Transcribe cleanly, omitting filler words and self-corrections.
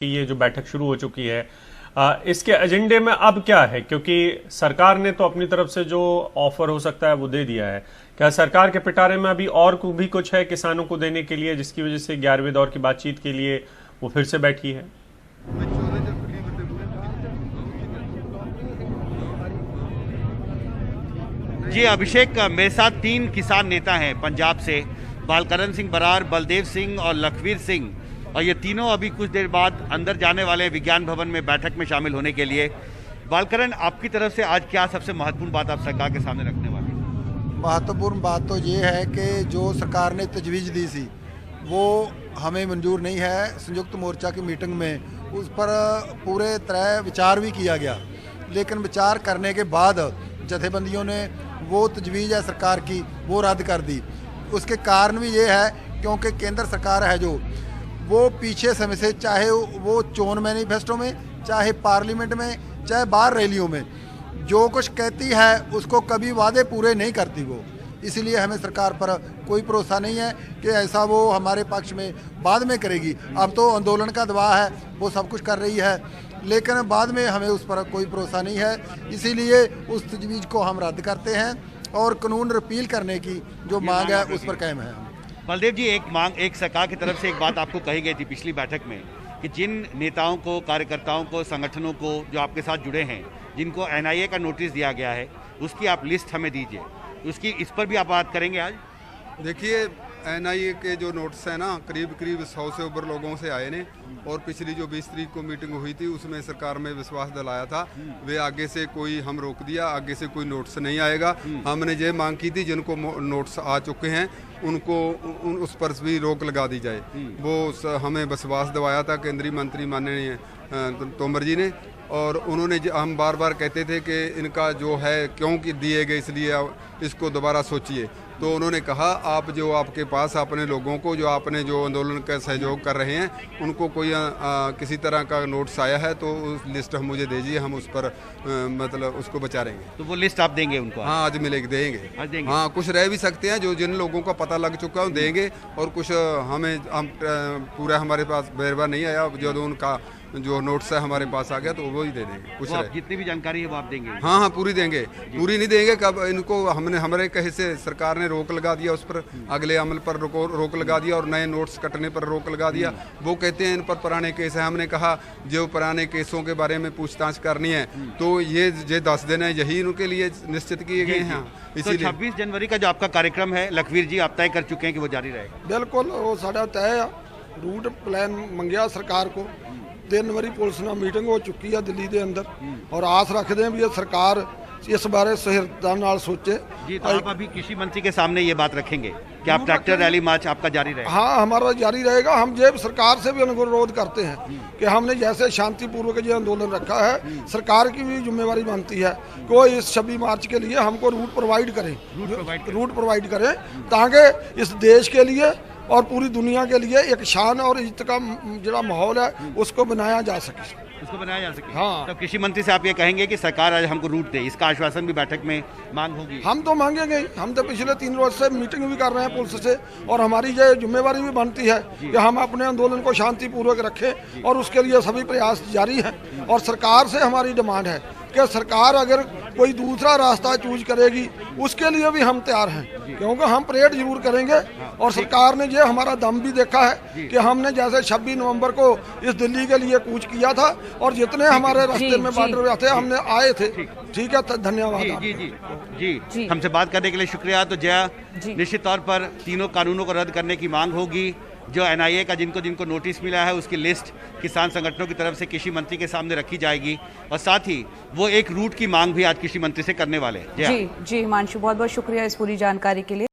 कि ये जो बैठक शुरू हो चुकी है, इसके एजेंडे में अब क्या है? क्योंकि सरकार ने तो अपनी तरफ से जो ऑफर हो सकता है वो दे दिया है। क्या सरकार के पिटारे में अभी और भी कुछ है किसानों को देने के लिए, जिसकी वजह से 11वें दौर की बातचीत के लिए वो फिर से बैठी है? जी अभिषेक, मेरे साथ 3 किसान नेता हैं पंजाब से, बालकरण सिंह बरार, बलदेव सिंह और लखवीर सिंह, और ये तीनों अभी कुछ देर बाद अंदर जाने वाले हैं विज्ञान भवन में बैठक में शामिल होने के लिए। बालकरण, आपकी तरफ से आज क्या सबसे महत्वपूर्ण बात आप सरकार के सामने रखने वाले हैं? महत्वपूर्ण बात तो ये है कि जो सरकार ने तजवीज़ दी थी वो हमें मंजूर नहीं है। संयुक्त मोर्चा की मीटिंग में उस पर पूरे तरह विचार भी किया गया, लेकिन विचार करने के बाद जथेबंदियों ने वो तजवीज़ है सरकार की वो रद्द कर दी। उसके कारण भी ये है क्योंकि केंद्र सरकार है जो वो पीछे समय से, चाहे वो चोन मैनिफेस्टो में, चाहे पार्लियामेंट में, चाहे बाहर रैलियों में, जो कुछ कहती है उसको कभी वादे पूरे नहीं करती वो। इसलिए हमें सरकार पर कोई भरोसा नहीं है कि ऐसा वो हमारे पक्ष में बाद में करेगी। अब तो आंदोलन का दबाव है, वो सब कुछ कर रही है, लेकिन बाद में हमें उस पर कोई भरोसा नहीं है। इसीलिए उस तजवीज़ को हम रद्द करते हैं और कानून रिपील करने की जो मांग है उस पर कायम है। बलदेव जी, एक सरकार की तरफ से एक बात आपको कही गई थी पिछली बैठक में कि जिन नेताओं को, कार्यकर्ताओं को, संगठनों को जो आपके साथ जुड़े हैं, जिनको एनआईए का नोटिस दिया गया है, उसकी आप लिस्ट हमें दीजिए। उसकी इस पर भी आप बात करेंगे आज? देखिए, एनआईए के जो नोटिस है ना, करीब 100 से ऊपर लोगों से आए ने, और पिछली जो 20 तारीख को मीटिंग हुई थी उसमें सरकार में विश्वास दिलाया था। वे आगे से कोई हम रोक दिया, आगे से कोई नोटिस नहीं आएगा। हमने ये मांग की थी जिनको नोटिस आ चुके हैं उनको उस पर भी रोक लगा दी जाए। वो हमें विश्वास दिलाया था केंद्रीय मंत्री माननीय तोमर जी ने, और उन्होंने हम बार बार कहते थे कि इनका जो है क्यों कि दिए गए, इसलिए इसको दोबारा सोचिए। तो उन्होंने कहा आप जो आपके पास अपने लोगों को, जो आपने जो आंदोलन का सहयोग कर रहे हैं, उनको कोई किसी तरह का नोटिस आया है तो उस लिस्ट हम मुझे दीजिए, हम उस पर मतलब उसको बचा रहेंगे। तो वो लिस्ट आप देंगे उनको? हाँ, आज मिलेगी, देंगे। आज देंगे? हाँ, कुछ रह भी सकते हैं जो जिन लोगों का पता लग चुका है देंगे, और कुछ हम पूरा हमारे पास बेरवा नहीं आया, जो उनका जो नोट्स है हमारे पास आ गया तो वो ही दे देंगे। कुछ जितनी भी जानकारी है वो आप देंगे? हाँ हाँ, पूरी देंगे। पूरी नहीं देंगे कब, इनको हमने हमारे कहे से सरकार ने रोक लगा दिया, उस पर अगले अमल पर रोक लगा दिया और नए नोट्स कटने पर रोक लगा दिया। वो कहते हैं इन पर पुराने केस है। हमने कहा जो पुराने केसों के बारे में पूछताछ करनी है तो ये 10 दिन है, यही उनके लिए निश्चित किए गए हैं। इसीलिए 26 जनवरी का जो आपका कार्यक्रम है लखवीर जी, आप तय कर चुके हैं कि वो जारी रहेगा? बिल्कुल, वो साढ़ा तय रूट प्लान मंगया सरकार को। 3 वारी पुलिस ਨਾਲ मीटिंग हो चुकी है दिल्ली के अंदर, और आस रखते हैं भी ये सरकार इस बारे सहृदयता नाल सोचे। जी, तो आप अभी कृषि मंत्री के सामने ये बात रखेंगे कि आप ट्रैक्टर रैली मार्च आपका जारी रहेगा? हाँ, हमारा जारी रहेगा। हम ये सरकार से भी अनुरोध करते हैं कि हमने जैसे शांतिपूर्वक ये आंदोलन रखा है, सरकार की भी जिम्मेवारी बनती है कि वो इस 26 मार्च के लिए हमको रूट प्रोवाइड करें ताकि इस देश के लिए और पूरी दुनिया के लिए एक शान और इज्जत का जो माहौल है उसको बनाया जा सके। हाँ, तब कृषि मंत्री से आप ये कहेंगे कि सरकार आज हमको रूट दे, इसका आश्वासन भी बैठक में मांग होगी? हम तो मांगेंगे। हम तो पिछले 3 रोज से मीटिंग भी कर रहे हैं पुलिस से, और हमारी ये जिम्मेवारी भी बनती है कि हम अपने आंदोलन को शांतिपूर्वक रखें, और उसके लिए सभी प्रयास जारी हैं। और सरकार से हमारी डिमांड है कि सरकार अगर कोई दूसरा रास्ता चूज करेगी उसके लिए भी हम तैयार हैं, क्योंकि हम परेड जरूर करेंगे। और सरकार ने ये हमारा दम भी देखा है कि हमने जैसे 26 नवंबर को इस दिल्ली के लिए कूच किया था, और जितने हमारे रास्ते में बॉर्डर थे हमने आए थे। ठीक है, धन्यवाद। जी, हमसे बात करने के लिए शुक्रिया। तो जया, निश्चित तौर पर तीनों कानूनों को रद्द करने की मांग होगी। जो एनआईए का जिनको नोटिस मिला है उसकी लिस्ट किसान संगठनों की तरफ से कृषि मंत्री के सामने रखी जाएगी, और साथ ही वो एक रूट की मांग भी आज कृषि मंत्री से करने वाले हैं। जी, हिमांशु, बहुत बहुत शुक्रिया इस पूरी जानकारी के लिए।